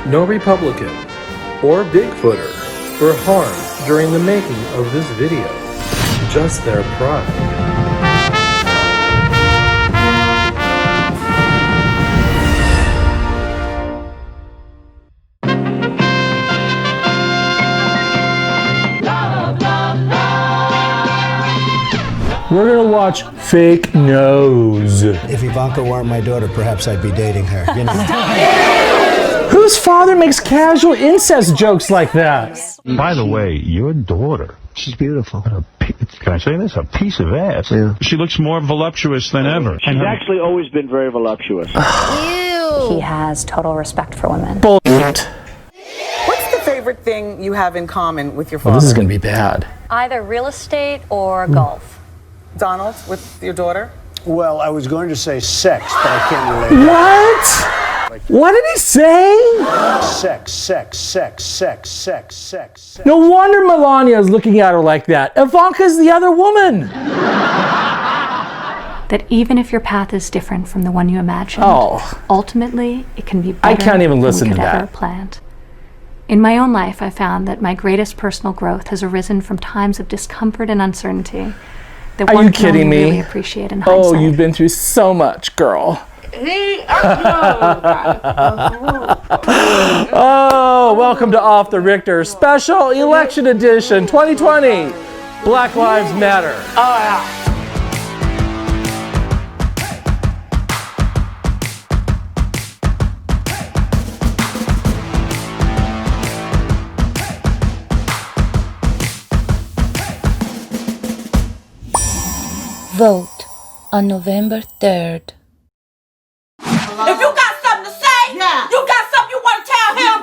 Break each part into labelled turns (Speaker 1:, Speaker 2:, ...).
Speaker 1: No Republican or Bigfooter were harmed during the making of this video, just their pride. We're gonna watch Fake News.
Speaker 2: If Ivanka weren't my daughter, perhaps I'd be dating her. You know.
Speaker 1: Whose father makes casual incest jokes like that?
Speaker 3: By the way, your daughter,
Speaker 2: She's beautiful.
Speaker 3: can I say this? A piece of ass.
Speaker 2: Yeah.
Speaker 3: She looks more voluptuous than ever.
Speaker 4: She's actually always been very voluptuous.
Speaker 5: He has total respect for women.
Speaker 1: Bullshit.
Speaker 6: What's the favorite thing you have in common with your father?
Speaker 1: Well, this is gonna be bad.
Speaker 5: Either real estate or golf.
Speaker 6: Donald, with your daughter?
Speaker 2: Well, I was going to say sex, but I can't relate.
Speaker 1: What? What did he say?
Speaker 2: Sex.
Speaker 1: No wonder Melania is looking at her like that. Ivanka's the other woman.
Speaker 5: That even if your path is different from the one you imagined, ultimately it can be better
Speaker 1: I can't even
Speaker 5: than
Speaker 1: listen
Speaker 5: you
Speaker 1: to
Speaker 5: could
Speaker 1: that.
Speaker 5: ever planned. In my own life, I found that my greatest personal growth has arisen from times of discomfort and uncertainty that
Speaker 1: Are
Speaker 5: one
Speaker 1: you
Speaker 5: can
Speaker 1: kidding
Speaker 5: only
Speaker 1: me?
Speaker 5: really appreciate in hindsight.
Speaker 1: Oh, you've been through so much, girl. Oh, welcome to Off the Rictor Special Election Edition 2020. Black Lives Matter. Oh, yeah.
Speaker 7: Vote on November 3rd.
Speaker 8: If you got something to say, you got something you want to tell him,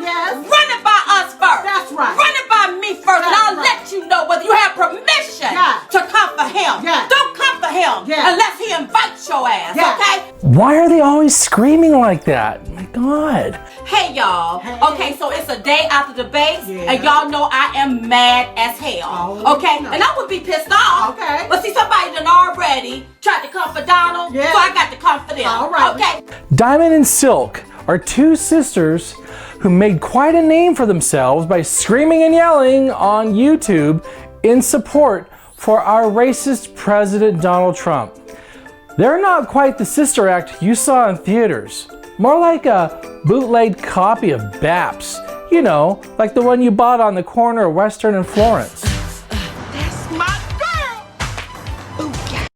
Speaker 8: run it by us first.
Speaker 6: That's right.
Speaker 8: Run it by me first, and I'll let you know whether you have permission to come for him. Don't come for him unless he invites your ass, okay?
Speaker 1: Why are they always screaming like that? My God.
Speaker 8: Hey, y'all. Okay, so it's a day after the debates, and y'all know I am mad as hell. Okay? And I would be pissed off.
Speaker 6: Okay.
Speaker 8: But see, somebody done already tried to come for Donald, so I got to come for them.
Speaker 6: All right.
Speaker 8: Okay?
Speaker 1: Diamond and Silk are two sisters who made quite a name for themselves by screaming and yelling on YouTube in support for our racist President Donald Trump. They're not quite the sister act you saw in theaters. More like a bootleg copy of Baps. You know, like the one you bought on the corner of Western and Florence.
Speaker 8: That's my girl.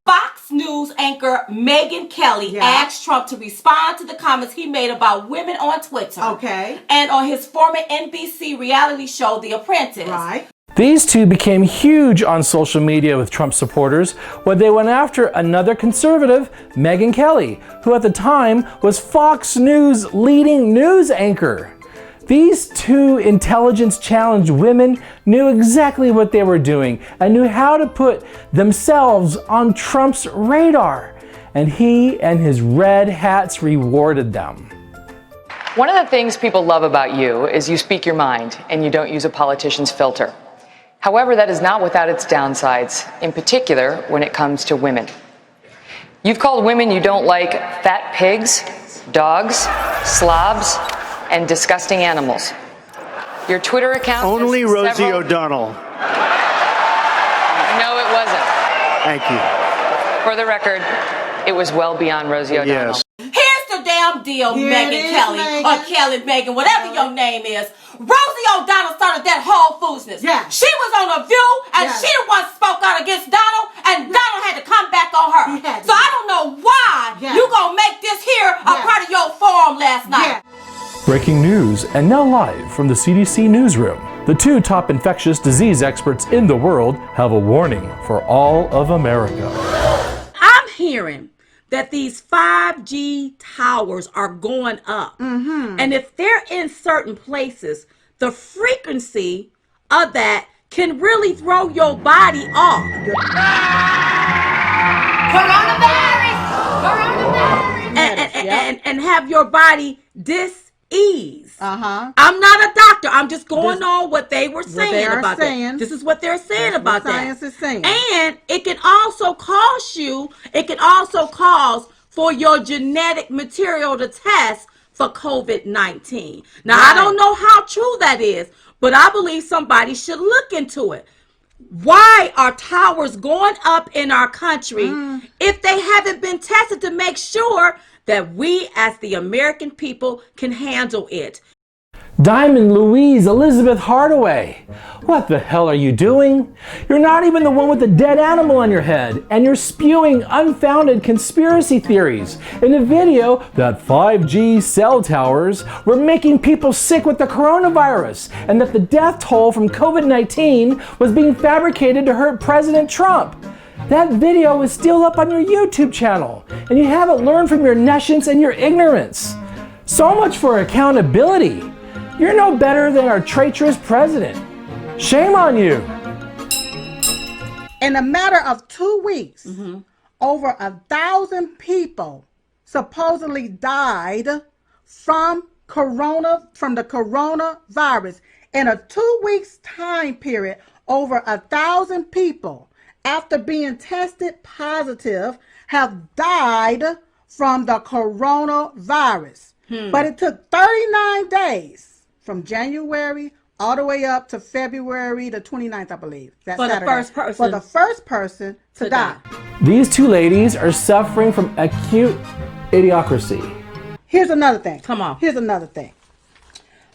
Speaker 8: Fox News anchor Megyn Kelly asked Trump to respond to the comments he made about women on Twitter.
Speaker 6: Okay.
Speaker 8: And on his former NBC reality show, The Apprentice.
Speaker 6: Right.
Speaker 1: These two became huge on social media with Trump supporters when they went after another conservative, Megyn Kelly, who at the time was Fox News' leading news anchor. These two intelligence-challenged women knew exactly what they were doing and knew how to put themselves on Trump's radar. And he and his red hats rewarded them.
Speaker 9: One of the things people love about you is you speak your mind and you don't use a politician's filter. However, that is not without its downsides, in particular when it comes to women. You've called women you don't like fat pigs, dogs, slobs, and disgusting animals. Your Twitter account...
Speaker 4: Only Rosie O'Donnell.
Speaker 9: No, it wasn't.
Speaker 4: Thank you.
Speaker 9: For the record, it was well beyond Rosie O'Donnell.
Speaker 4: Yes.
Speaker 8: Here's the damn deal,
Speaker 6: Here
Speaker 8: Megyn
Speaker 6: it is,
Speaker 8: Kelly,
Speaker 6: Megyn.
Speaker 8: or Kelly Megyn, whatever your name is. Rosie O'Donnell started that whole foolishness.
Speaker 6: Yeah.
Speaker 8: She was on The View, and she the one spoke out against Donald, and Donald had to come back on her. So I don't know why you gonna make this here a part of your forum last night.
Speaker 1: Breaking news, and now live from the CDC newsroom. The two top infectious disease experts in the world have a warning for all of America.
Speaker 8: I'm hearing that these 5G towers are going up. And if they're in certain places, the frequency of that can really throw your body off. Coronavirus! And have your body dis-ease. I'm not a doctor. I'm just going on what they were saying about that. This is what they're saying about that.
Speaker 6: Science is saying.
Speaker 8: And it can also cause for your genetic material to test for COVID-19. Now, I don't know how true that is, but I believe somebody should look into it. Why are towers going up in our country if they haven't been tested to make sure that we as the American people can handle it?
Speaker 1: Diamond Louise Elizabeth Hardaway, what the hell are you doing? You're not even the one with the dead animal on your head, and you're spewing unfounded conspiracy theories in a video that 5G cell towers were making people sick with the coronavirus, and that the death toll from COVID-19 was being fabricated to hurt President Trump. That video is still up on your YouTube channel, and you haven't learned from your nescience and your ignorance. So much for accountability. You're no better than our traitorous president. Shame on you.
Speaker 10: In a matter of 2 weeks, over 1,000 people supposedly died from the coronavirus. In a 2 weeks time period, over 1,000 people, after being tested positive, have died from the coronavirus. But it took 39 days. From January all the way up to February the 29th, I believe. That's
Speaker 8: for
Speaker 10: Saturday.
Speaker 8: the first person
Speaker 10: to die.
Speaker 1: These two ladies are suffering from acute idiocracy.
Speaker 10: Here's another thing.
Speaker 8: Come on.
Speaker 10: Here's another thing.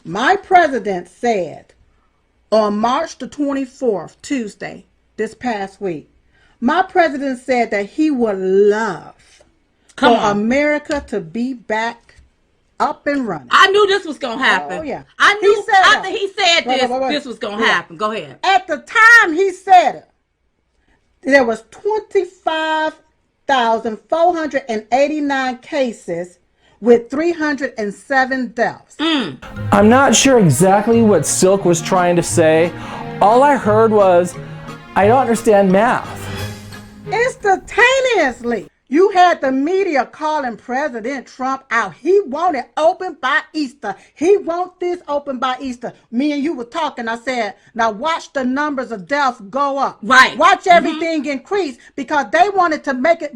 Speaker 10: My president said on March the 24th, Tuesday, this past week, my president said that he would love for America to be back up and running.
Speaker 8: I knew this was going to happen.
Speaker 10: Oh, yeah.
Speaker 8: I knew after he said
Speaker 10: Wait.
Speaker 8: this was going to happen. Go ahead.
Speaker 10: At the time he said it, there was 25,489 cases with 307 deaths.
Speaker 1: I'm not sure exactly what Silk was trying to say. All I heard was, I don't understand math.
Speaker 10: Instantaneously, you had the media calling President Trump out. He wanted open by Easter. He want this open by Easter. Me and you were talking. I said, now watch the numbers of deaths go up.
Speaker 8: Right.
Speaker 10: Watch everything increase because they wanted to make it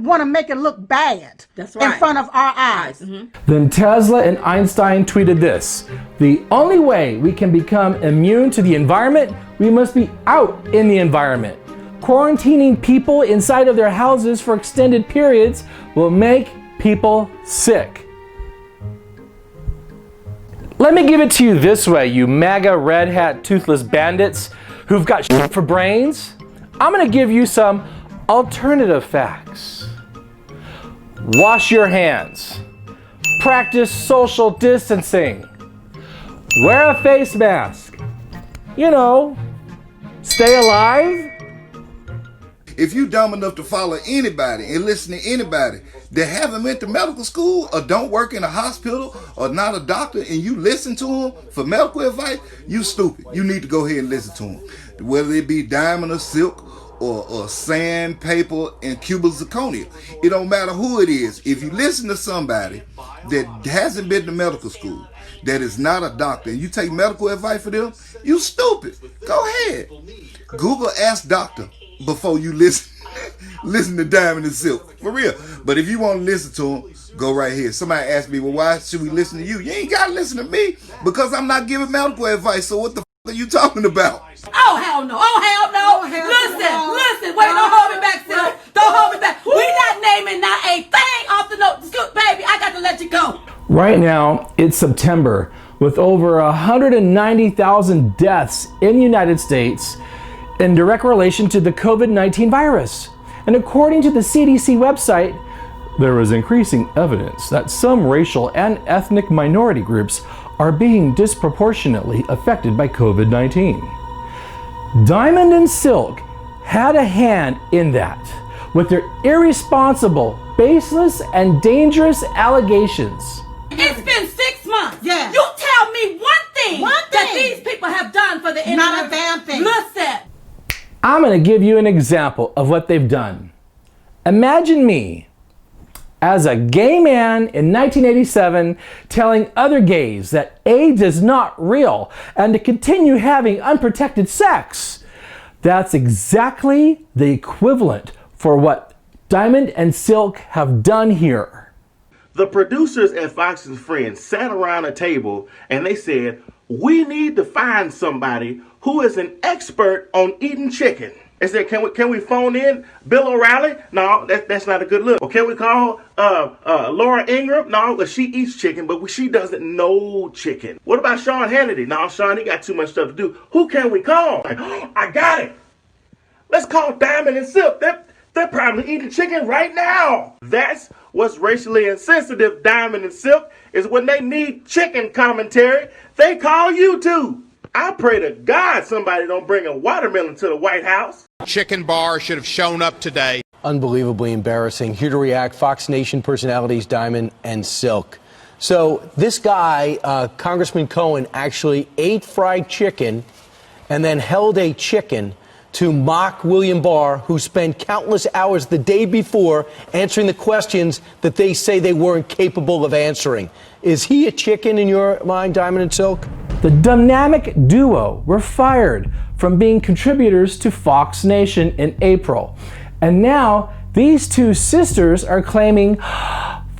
Speaker 10: look bad.
Speaker 8: That's right.
Speaker 10: In front of our eyes.
Speaker 1: Then Tesla and Einstein tweeted this: the only way we can become immune to the environment, we must be out in the environment. Quarantining people inside of their houses for extended periods will make people sick. Let me give it to you this way, you MAGA red hat toothless bandits who've got shit for brains. I'm gonna give you some alternative facts. Wash your hands. Practice social distancing. Wear a face mask. You know, stay alive.
Speaker 11: If you dumb enough to follow anybody and listen to anybody that haven't went to medical school or don't work in a hospital or not a doctor, and you listen to them for medical advice, you stupid. You need to go ahead and listen to them. Whether it be diamond or silk or sandpaper and cubic zirconia. It don't matter who it is. If you listen to somebody that hasn't been to medical school, that is not a doctor, and you take medical advice for them, you stupid. Go ahead. Google Ask Doctor before you listen to Diamond and Silk. For real. But if you want to listen to them, go right here. Somebody asked me, well, why should we listen to you? You ain't got to listen to me because I'm not giving medical advice. So what the are you talking about?
Speaker 8: Oh, hell no. Oh, hell no. Listen. Wait, don't hold me back, Silk. Don't hold me back. We not naming not a thing off the note. Scoot, baby, I got to let you go.
Speaker 1: Right now, it's September, with over 190,000 deaths in the United States in direct relation to the COVID-19 virus. And according to the CDC website, there is increasing evidence that some racial and ethnic minority groups are being disproportionately affected by COVID-19. Diamond and Silk had a hand in that with their irresponsible, baseless, and dangerous allegations.
Speaker 8: It's been 6 months.
Speaker 10: Yeah.
Speaker 8: You tell me one thing that these people have done for the internet.
Speaker 10: Not a damn thing.
Speaker 8: Listen.
Speaker 1: I'm going to give you an example of what they've done. Imagine me as a gay man in 1987 telling other gays that AIDS is not real and to continue having unprotected sex. That's exactly the equivalent for what Diamond and Silk have done here.
Speaker 12: The producers at Fox and Friends sat around a table and they said, we need to find somebody who is an expert on eating chicken. They said, can we phone in Bill O'Reilly? No, that's not a good look. Or can we call Laura Ingraham? No, but she eats chicken, but she doesn't know chicken. What about Sean Hannity? No, Sean, he got too much stuff to do. Who can we call? Like, oh, I got it. Let's call Diamond and Silk. They're probably eating chicken right now. That's what's racially insensitive, Diamond and Silk, is when they need chicken commentary, they call YouTube. I pray to God somebody don't bring a watermelon to the White House.
Speaker 13: Chicken bar should have shown up today.
Speaker 14: Unbelievably embarrassing. Here to react, Fox Nation personalities Diamond and Silk. So this guy, Congressman Cohen, actually ate fried chicken and then held a chicken to mock William Barr, who spent countless hours the day before answering the questions that they say they weren't capable of answering. Is he a chicken in your mind, Diamond and Silk?
Speaker 1: The dynamic duo were fired from being contributors to Fox Nation in April. And now these two sisters are claiming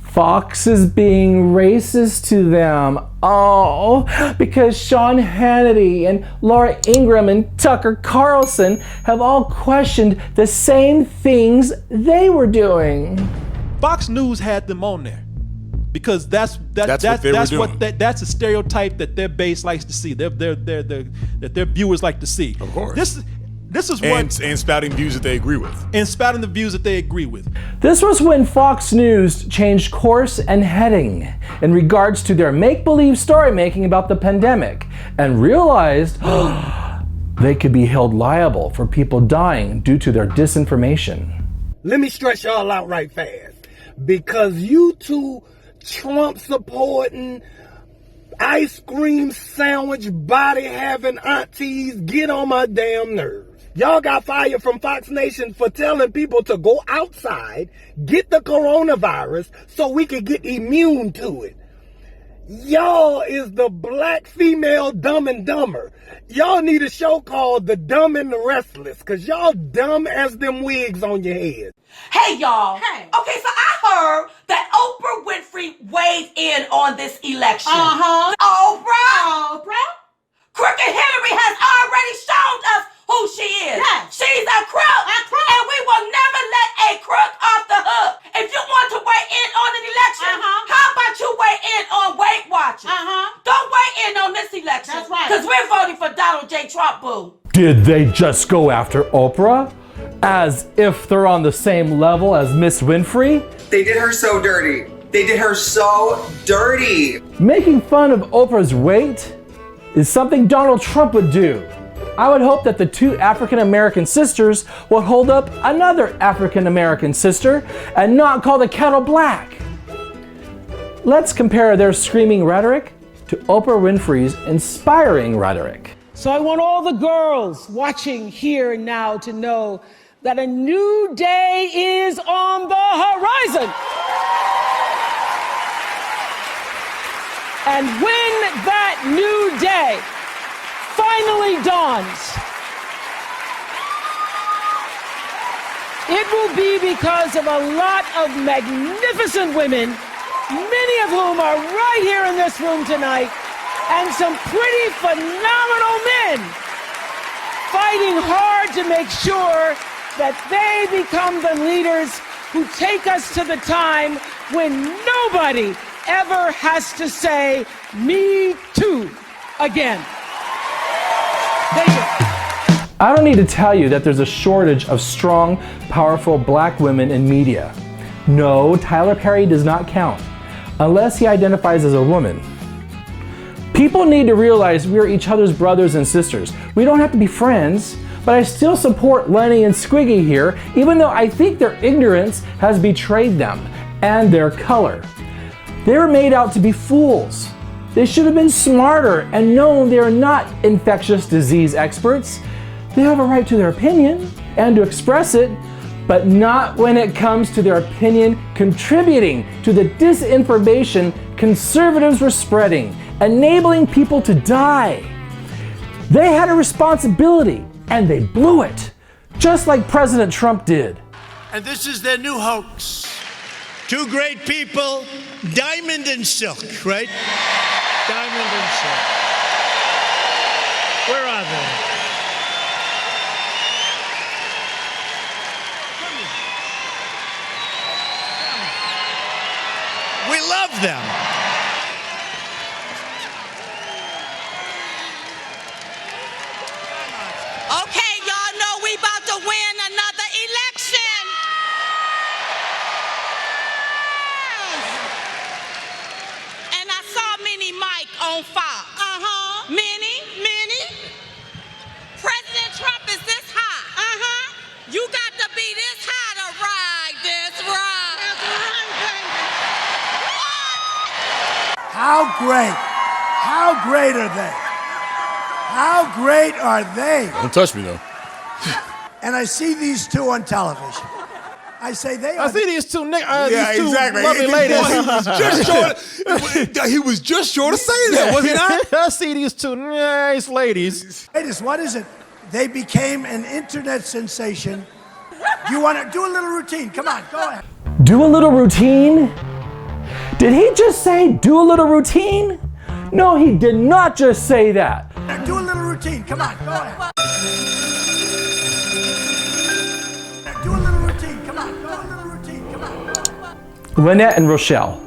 Speaker 1: Fox is being racist to them. Oh, because Sean Hannity and Laura Ingraham and Tucker Carlson have all questioned the same things they were doing.
Speaker 15: Fox News had them on there because that's a stereotype that their base likes to see. That their viewers like to see.
Speaker 16: Of course.
Speaker 15: This is
Speaker 16: and spouting views that they agree with.
Speaker 15: And spouting the views that they agree with.
Speaker 1: This was when Fox News changed course and heading in regards to their make-believe story making about the pandemic and realized they could be held liable for people dying due to their disinformation.
Speaker 17: Let me stress y'all out right fast. Because you two Trump-supporting, ice cream sandwich body having aunties get on my damn nerves. Y'all got fired from Fox Nation for telling people to go outside, get the coronavirus so we could get immune to it. Y'all is the black female Dumb and Dumber. Y'all need a show called The Dumb and the Restless, cause y'all dumb as them wigs on your head.
Speaker 8: Hey, y'all. Hey. Okay, so I heard that Oprah Winfrey weighed in on this election. Oprah? Crooked Hillary has already shown us who she is. Yes. She's a crook. And we will never let a crook off the hook. If you want to weigh in on an election, how about you weigh in on Weight Watchers? Don't weigh in on this election. That's right. Because we're voting for Donald J. Trump, boo.
Speaker 1: Did they just go after Oprah? As if they're on the same level as Miss Winfrey?
Speaker 18: They did her so dirty. They did her so dirty.
Speaker 1: Making fun of Oprah's weight is something Donald Trump would do. I would hope that the two African-American sisters will hold up another African-American sister and not call the kettle black. Let's compare their screaming rhetoric to Oprah Winfrey's inspiring rhetoric.
Speaker 19: So I want all the girls watching here and now to know that a new day is on the horizon. And when that new day finally dawns, it will be because of a lot of magnificent women, many of whom are right here in this room tonight, and some pretty phenomenal men fighting hard to make sure that they become the leaders who take us to the time when nobody ever has to say, "Me too," again. Thank you.
Speaker 1: I don't need to tell you that there's a shortage of strong, powerful black women in media. No, Tyler Perry does not count, unless he identifies as a woman. People need to realize we are each other's brothers and sisters. We don't have to be friends, but I still support Lenny and Squiggy here, even though I think their ignorance has betrayed them, and their color. They were made out to be fools. They should have been smarter and known they are not infectious disease experts. They have a right to their opinion and to express it, but not when it comes to their opinion contributing to the disinformation conservatives were spreading, enabling people to die. They had a responsibility and they blew it, just like President Trump did.
Speaker 20: And this is their new hoax.
Speaker 17: Two great people, Diamond and Silk, right? Diamond and Silk. Where are they? We love them.
Speaker 20: Okay, y'all know we about to win another election. And I saw Minnie Mike on Fox. Minnie. President Trump is this high. You got to be this high to ride this ride.
Speaker 17: How great are they? How great are they?
Speaker 16: Don't touch me, though.
Speaker 17: And I see these two on television. I say they are.
Speaker 15: I see these two lovely
Speaker 16: He
Speaker 15: ladies.
Speaker 16: he was just short of saying that, was he not?
Speaker 15: I see these two nice ladies.
Speaker 17: Ladies, what is it? They became an internet sensation. You want to do a little routine? Come on, go ahead.
Speaker 1: Do a little routine? Did he just say do a little routine? No, he did not just say that.
Speaker 17: Do a little routine. Come on, go ahead. Do a little routine. Come on, do a little routine. Come on.
Speaker 1: Lynette and Rochelle,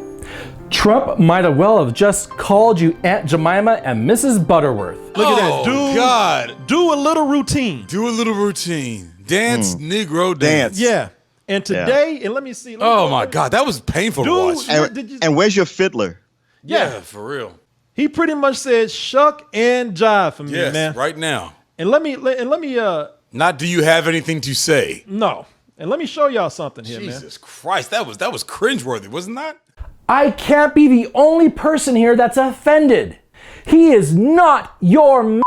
Speaker 1: Trump might have well have just called you Aunt Jemima and Mrs. Butterworth.
Speaker 15: Look at that.
Speaker 16: God.
Speaker 15: Do a little routine.
Speaker 16: Do a little routine. Dance, Negro, dance.
Speaker 15: Yeah. And today, and let me see.
Speaker 16: Oh my God, that was painful to watch.
Speaker 4: And where's your fiddler?
Speaker 16: Yeah, for real.
Speaker 15: He pretty much said shuck and jive for me,
Speaker 16: Yes,
Speaker 15: man.
Speaker 16: right now.
Speaker 15: And let me
Speaker 16: Not do you have anything to say?
Speaker 15: no. And let me show y'all something here, man.
Speaker 16: Jesus Christ, that was cringeworthy, wasn't that?
Speaker 1: I can't be the only person here that's offended. He is not your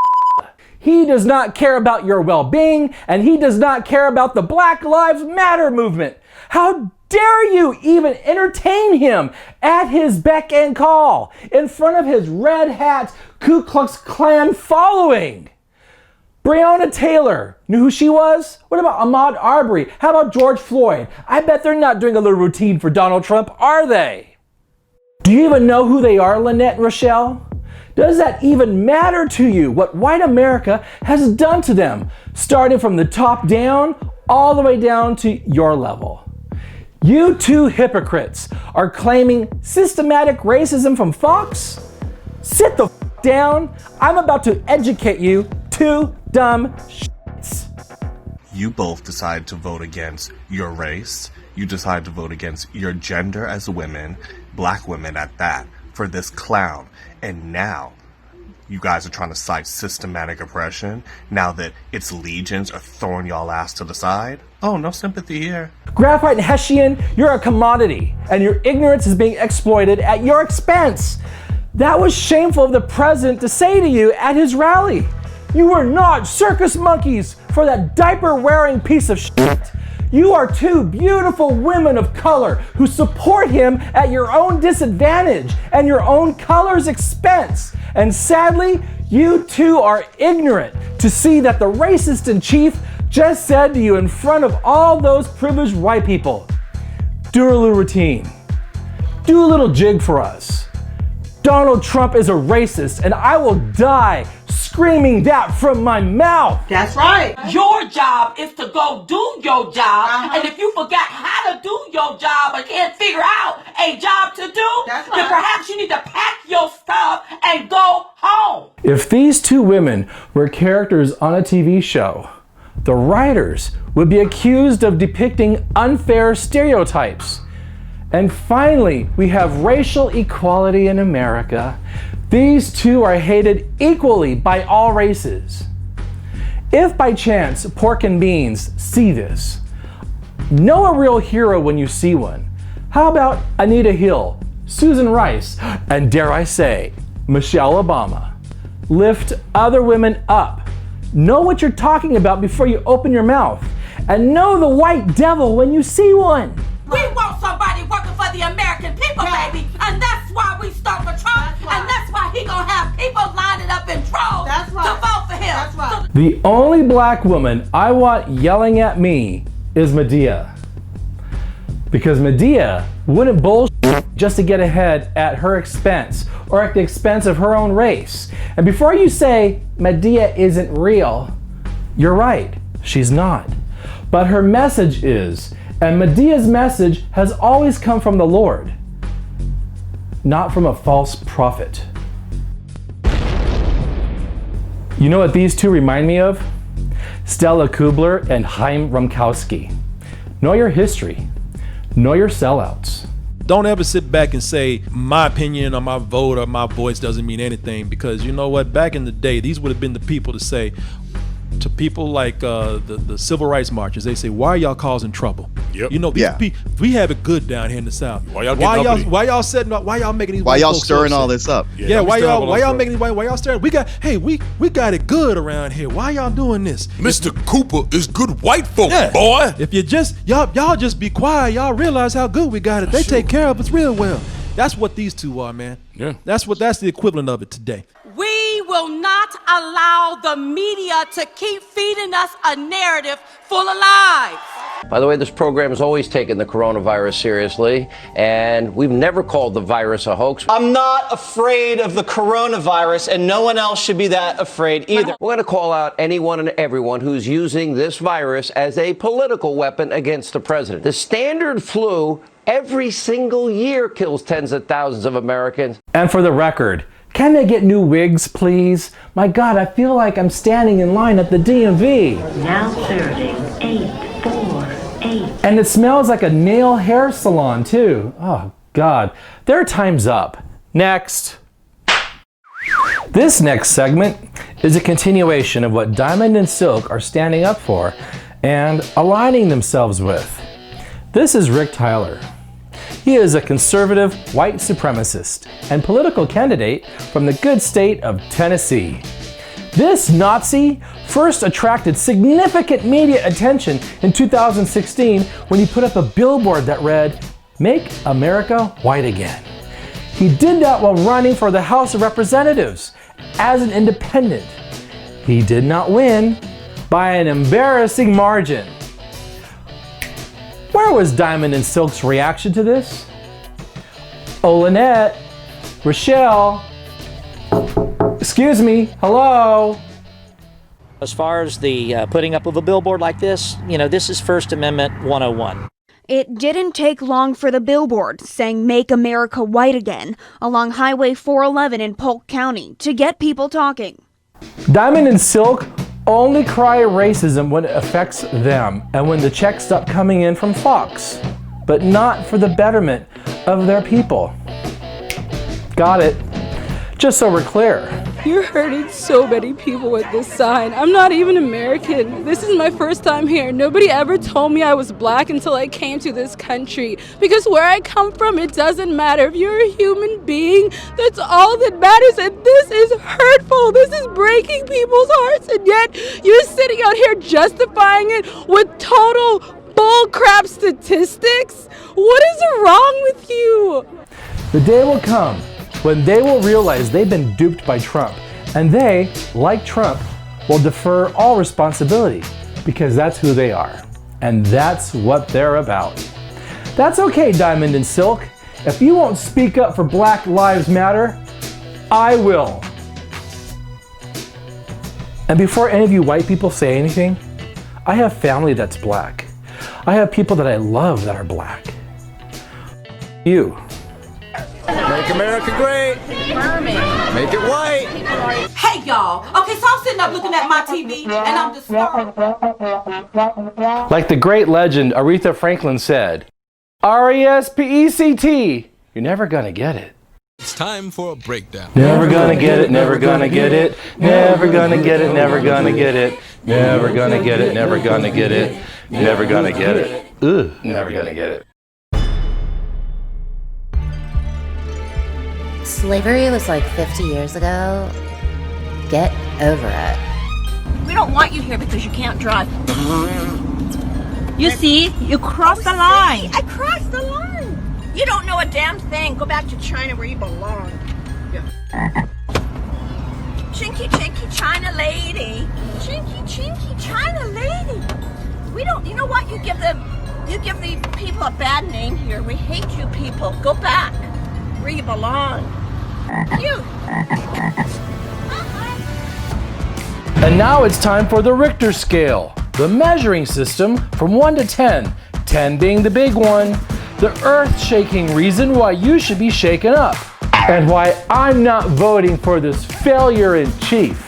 Speaker 1: He does not care about your well-being, and he does not care about the Black Lives Matter movement. How dare you even entertain him at his beck and call in front of his red hat Ku Klux Klan following? Breonna Taylor knew who she was? What about Ahmaud Arbery? How about George Floyd? I bet they're not doing a little routine for Donald Trump, are they? Do you even know who they are, Lynette and Rochelle? Does that even matter to you, what white America has done to them, starting from the top down, all the way down to your level? You two hypocrites are claiming systematic racism from Fox? Sit the f down. I'm about to educate you, two dumb shits.
Speaker 21: You both decide to vote against your race. You decide to vote against your gender as women, black women at that, for this clown. And now, you guys are trying to cite systematic oppression now that its legions are throwing y'all ass to the side? Oh, no sympathy here.
Speaker 1: Graphite and Hessian, you're a commodity, and your ignorance is being exploited at your expense. That was shameful of the president to say to you at his rally. You were not circus monkeys for that diaper-wearing piece of shit. You are two beautiful women of color who support him at your own disadvantage and your own color's expense. And sadly, you two are ignorant to see that the racist in chief just said to you in front of all those privileged white people, do a little routine. Do a little jig for us. Donald Trump is a racist, and I will die screaming that from my mouth.
Speaker 6: That's right.
Speaker 8: Your job is to go do your job. And if you forgot how to do your job or can't figure out a job to do, then perhaps you need to pack your stuff and go home.
Speaker 1: If these two women were characters on a TV show, the writers would be accused of depicting unfair stereotypes. And finally, we have racial equality in America. These two are hated equally by all races. If by chance Pork and Beans see this, know a real hero when you see one. How about Anita Hill, Susan Rice, and dare I say, Michelle Obama? Lift other women up. Know what you're talking about before you open your mouth. And know the white devil when you see one.
Speaker 8: We want somebody working for the American people, baby. And that's why we start for Trump. And that's why he gonna have people lining up in droves to vote for him. That's right.
Speaker 1: The only black woman I want yelling at me is Medea. Because Medea wouldn't bullshit just to get ahead at her expense or at the expense of her own race. And before you say Medea isn't real, you're right, she's not. But her message is, and Medea's message has always come from the Lord, not from a false prophet. You know what these two remind me of? Stella Kubler and Chaim Rumkowski. Know your history. Know your sellouts.
Speaker 15: Don't ever sit back and say my opinion or my vote or my voice doesn't mean anything, because you know what? Back in the day, these would have been the people to say to people like the civil rights marchers. They say, "Why are y'all causing trouble?"
Speaker 16: Yep.
Speaker 15: You know, we have it good down here in the South.
Speaker 16: Why y'all
Speaker 15: setting up? Why y'all making these?
Speaker 4: Why
Speaker 15: white
Speaker 4: y'all
Speaker 15: folks
Speaker 4: stirring
Speaker 15: so
Speaker 4: all
Speaker 15: upset?
Speaker 4: this up?
Speaker 15: Yeah, why y'all making these? Why y'all stirring? We got it good around here. Why y'all doing this?
Speaker 16: Mr. Cooper is good white folk, boy.
Speaker 15: If you just y'all just be quiet, y'all realize how good we got it. They take care of us real well. That's what these two are, man.
Speaker 16: Yeah.
Speaker 15: That's the equivalent of it today.
Speaker 20: We will not allow the media to keep feeding us a narrative full of lies.
Speaker 3: By the way, this program has always taken the coronavirus seriously, and we've never called the virus a hoax.
Speaker 22: I'm not afraid of the coronavirus, and no one else should be that afraid either.
Speaker 3: We're going to call out anyone and everyone who's using this virus as a political weapon against the president. The standard flu every single year kills tens of thousands of Americans.
Speaker 1: And for the record, can they get new wigs, please? My God, I feel like I'm standing in line at the DMV.
Speaker 23: Now serving 848.
Speaker 1: And it smells like a nail hair salon, too. Oh, God. Their time's up. Next. This next segment is a continuation of what Diamond and Silk are standing up for and aligning themselves with. This is Rick Tyler. He is a conservative white supremacist and political candidate from the good state of Tennessee. This Nazi first attracted significant media attention in 2016 when he put up a billboard that read, "Make America White Again." He did that while running for the House of Representatives as an independent. He did not win by an embarrassing margin. Where was Diamond and Silk's reaction to this? Oh, Lynette, Rochelle, excuse me, hello?
Speaker 24: As far as the putting up of a billboard like this, this is First Amendment 101.
Speaker 25: It didn't take long for the billboard saying "Make America White Again" along Highway 411 in Polk County to get people talking.
Speaker 1: Diamond and Silk only cry racism when it affects them and when the checks stop coming in from Fox, but not for the betterment of their people. Got it. Just so we're clear.
Speaker 26: You're hurting so many people with this sign. I'm not even American. This is my first time here. Nobody ever told me I was black until I came to this country. Because where I come from, it doesn't matter. If you're a human being, that's all that matters. And this is hurtful. This is breaking people's hearts. And yet, you're sitting out here justifying it with total bullcrap statistics. What is wrong with you?
Speaker 1: The day will come when they will realize they've been duped by Trump, and they, like Trump, will defer all responsibility because that's who they are, and that's what they're about. That's okay, Diamond and Silk. If you won't speak up for Black Lives Matter, I will. And before any of you white people say anything, I have family that's black. I have people that I love that are black. You.
Speaker 27: Make America great. Make it white.
Speaker 20: Hey y'all. Okay, so I'm sitting up looking at my TV and I'm just
Speaker 1: Like the great legend Aretha Franklin said, R-E-S-P-E-C-T, you're never gonna get it.
Speaker 16: It's time for a breakdown.
Speaker 1: Never gonna get it, never gonna get it, never gonna get it, never gonna get it, never gonna get it, never gonna get it, never gonna get it. Ugh, never gonna get it.
Speaker 28: Slavery was like 50 years ago. Get over it.
Speaker 29: We don't want you here because you can't drive. You see, you crossed the line. I crossed the line. You don't know a damn thing. Go back to China where you belong. Chinky, chinky, China lady. Chinky, chinky, China lady. We don't, you know what? You give them You give the people a bad name here. We hate you people. Go back where you belong. You.
Speaker 1: And now it's time for the Richter scale, the measuring system from 1 to 10, 10 being the big one, the earth-shaking reason why you should be shaken up, and why I'm not voting for this failure in chief.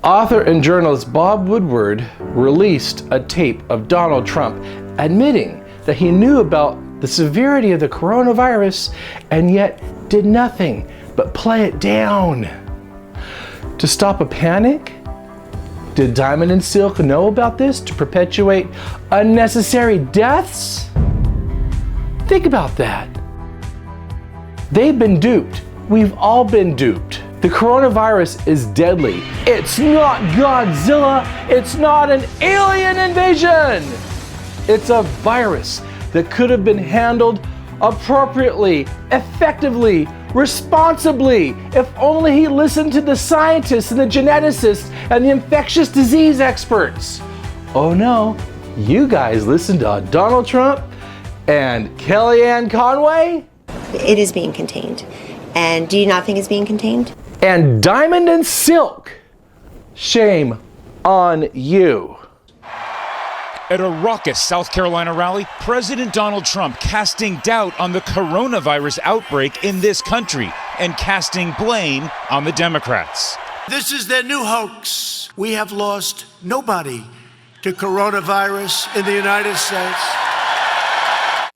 Speaker 1: Author and journalist Bob Woodward released a tape of Donald Trump admitting that he knew about the severity of the coronavirus and yet did nothing but play it down. To stop a panic? Did Diamond and Silk know about this to perpetuate unnecessary deaths? Think about that. They've been duped. We've all been duped. The coronavirus is deadly. It's not Godzilla. It's not an alien invasion. It's a virus that could have been handled appropriately, effectively, responsibly, if only he listened to the scientists and the geneticists and the infectious disease experts. Oh no, you guys listen to Donald Trump and Kellyanne Conway?
Speaker 28: It is being contained. And do you not think it's being contained?
Speaker 1: And Diamond and Silk. Shame on you.
Speaker 2: At a raucous South Carolina rally, President Donald Trump casting doubt on the coronavirus outbreak in this country and casting blame on the Democrats.
Speaker 5: This is their new hoax. We have lost nobody to coronavirus in the United States.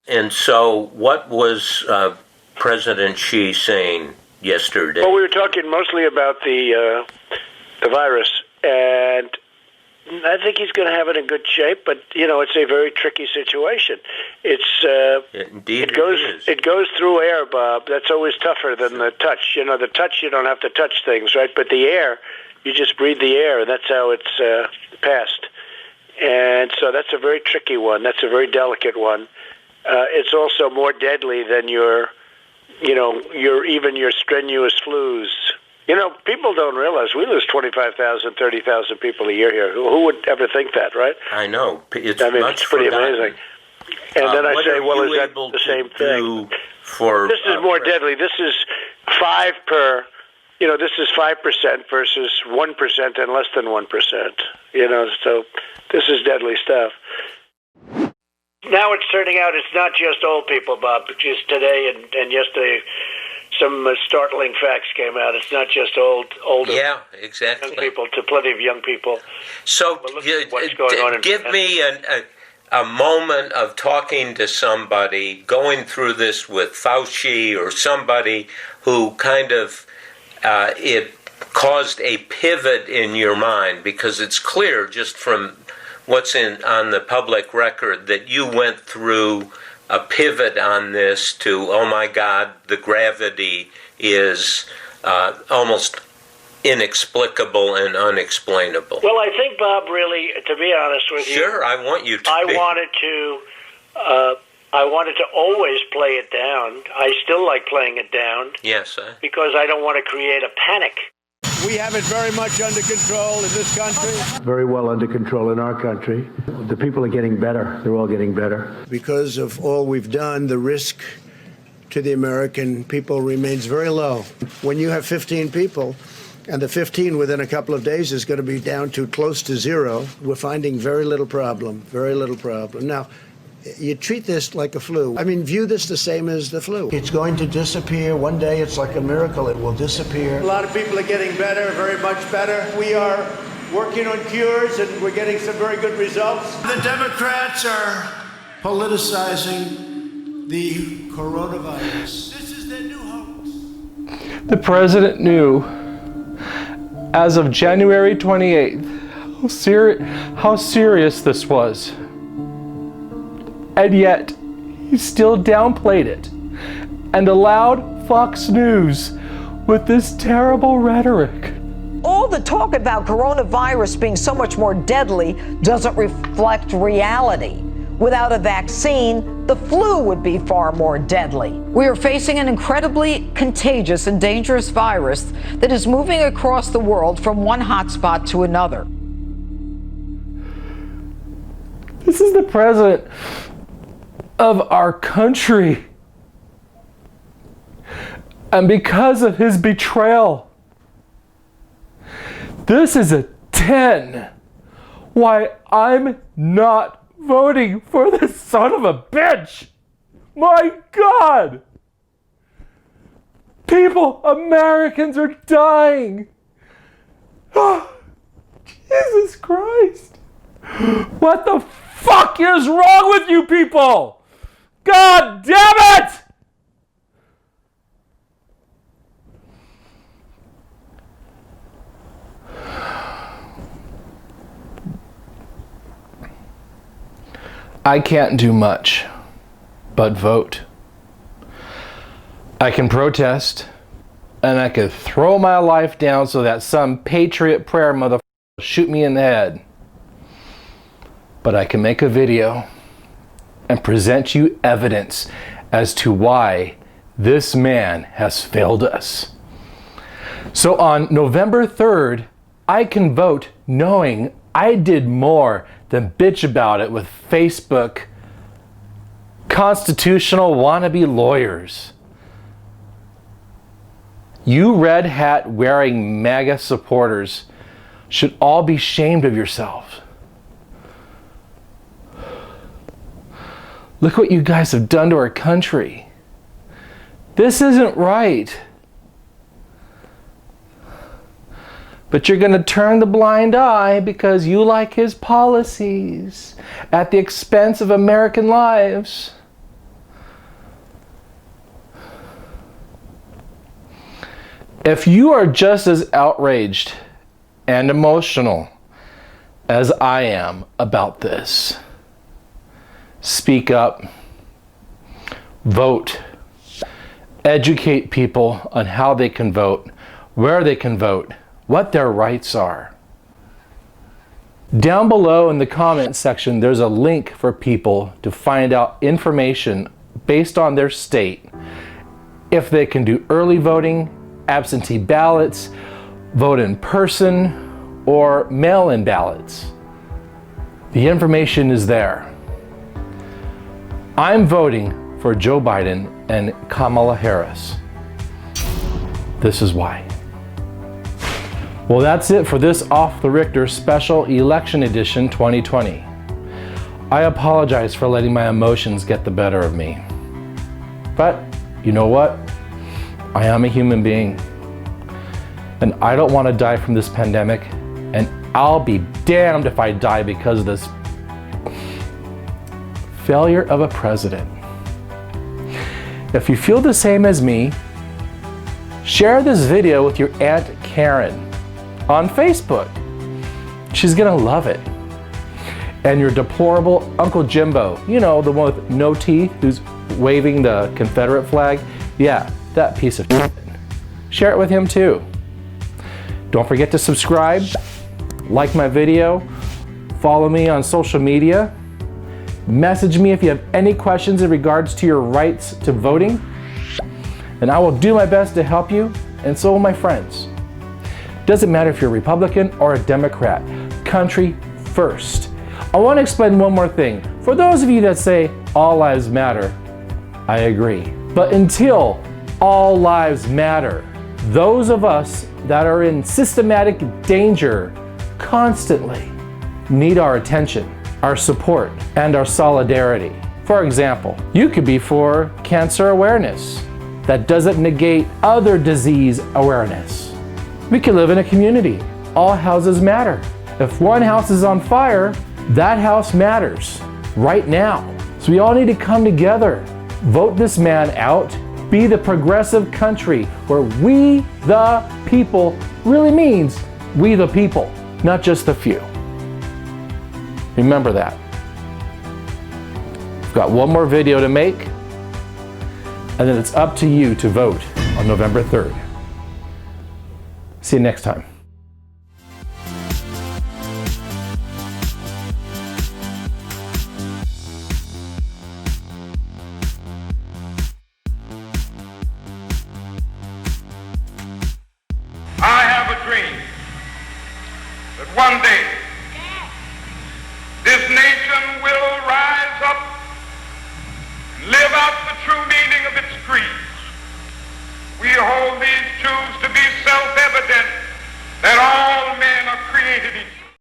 Speaker 3: And so what was President Xi saying yesterday?
Speaker 7: Well, we were talking mostly about the virus, and I think he's going to have it in good shape, but it's a very tricky situation. It goes through air, Bob. That's always tougher than the touch. The touch, you don't have to touch things, right? But the air, you just breathe the air, and that's how it's passed. And so that's a very tricky one. That's a very delicate one. It's also more deadly than your strenuous flus. People don't realize we lose 25,000, 30,000 people a year here. Who would ever think that, right?
Speaker 3: I know. It's
Speaker 7: pretty amazing. And then I say, well, is that the same thing? This is more deadly. This is 5 per. This is 5% versus 1% and less than 1%. So this is deadly stuff. Now it's turning out it's not just old people, Bob. Just today and yesterday, some startling facts came out. It's not just older.
Speaker 3: Yeah, exactly.
Speaker 7: Young people, to plenty of young people.
Speaker 3: So
Speaker 7: what's going on
Speaker 3: give me a moment of talking to somebody, going through this with Fauci or somebody who kind of it caused a pivot in your mind, because it's clear just from what's on the public record that you went through a pivot on this to, oh my God, the gravity is almost inexplicable and unexplainable.
Speaker 7: Well, I think, Bob, really, to be honest with you,
Speaker 3: sure, I want you to.
Speaker 7: I wanted to always play it down. I still like playing it down.
Speaker 3: Yes,
Speaker 7: because I don't want to create a panic.
Speaker 5: We have it very much under control in this country.
Speaker 9: Very well under control in our country. The people are getting better. They're all getting better.
Speaker 5: Because of all we've done, the risk to the American people remains very low. When you have 15 people, and the 15 within a couple of days is going to be down to close to zero, we're finding very little problem. Now, you treat this like a flu. View this the same as the flu. It's going to disappear. One day, it's like a miracle. It will disappear. A lot of people are getting better, very much better. We are working on cures, and we're getting some very good results. The Democrats are politicizing the coronavirus. This is their new hoax.
Speaker 1: The president knew as of January 28th how serious this was. And yet, he still downplayed it and allowed Fox News with this terrible rhetoric.
Speaker 10: All the talk about coronavirus being so much more deadly doesn't reflect reality. Without a vaccine, the flu would be far more deadly. We are facing an incredibly contagious and dangerous virus that is moving across the world from one hotspot to another.
Speaker 1: This is the president of our country. And because of his betrayal, this is a 10. Why I'm not voting for this son of a bitch. My God! People, Americans are dying. Oh, Jesus Christ. What the fuck is wrong with you people? God damn it! I can't do much but vote. I can protest, and I could throw my life down so that some patriot prayer motherfucker shoot me in the head. But I can make a video and present you evidence as to why this man has failed us. So on November 3rd, I can vote knowing I did more than bitch about it with Facebook constitutional wannabe lawyers. You red hat wearing MAGA supporters should all be ashamed of yourselves. Look what you guys have done to our country. This isn't right. But you're going to turn the blind eye because you like his policies at the expense of American lives. If you are just as outraged and emotional as I am about this, speak up, vote, educate people on how they can vote, where they can vote, what their rights are. Down below in the comments section, there's a link for people to find out information based on their state, if they can do early voting, absentee ballots, vote in person, or mail-in ballots. The information is there. I'm voting for Joe Biden and Kamala Harris. This is why. Well, that's it for this Off the Rictor Special Election Edition 2020. I apologize for letting my emotions get the better of me. But you know what? I am a human being. And I don't want to die from this pandemic. And I'll be damned if I die because of this failure of a president. If you feel the same as me, share this video with your Aunt Karen on Facebook. She's gonna love it. And your deplorable Uncle Jimbo, you know, the one with no teeth who's waving the Confederate flag. Yeah, that piece of shit. Share it with him too. Don't forget to subscribe, like my video, follow me on social media, message me if you have any questions in regards to your rights to voting, and I will do my best to help you, and so will my friends. Doesn't matter if you're a Republican or a Democrat. Country first. I want to explain one more thing. For those of you that say all lives matter, I agree. But until all lives matter, those of us that are in systematic danger constantly need our attention, our support, and our solidarity. For example, you could be for cancer awareness. That doesn't negate other disease awareness. We can live in a community. All houses matter. If one house is on fire, that house matters right now. So we all need to come together. Vote this man out. Be the progressive country where we the people really means we the people, not just the few. Remember that. I've got one more video to make, and then it's up to you to vote on November 3rd. See you next time.
Speaker 6: I have a dream that one day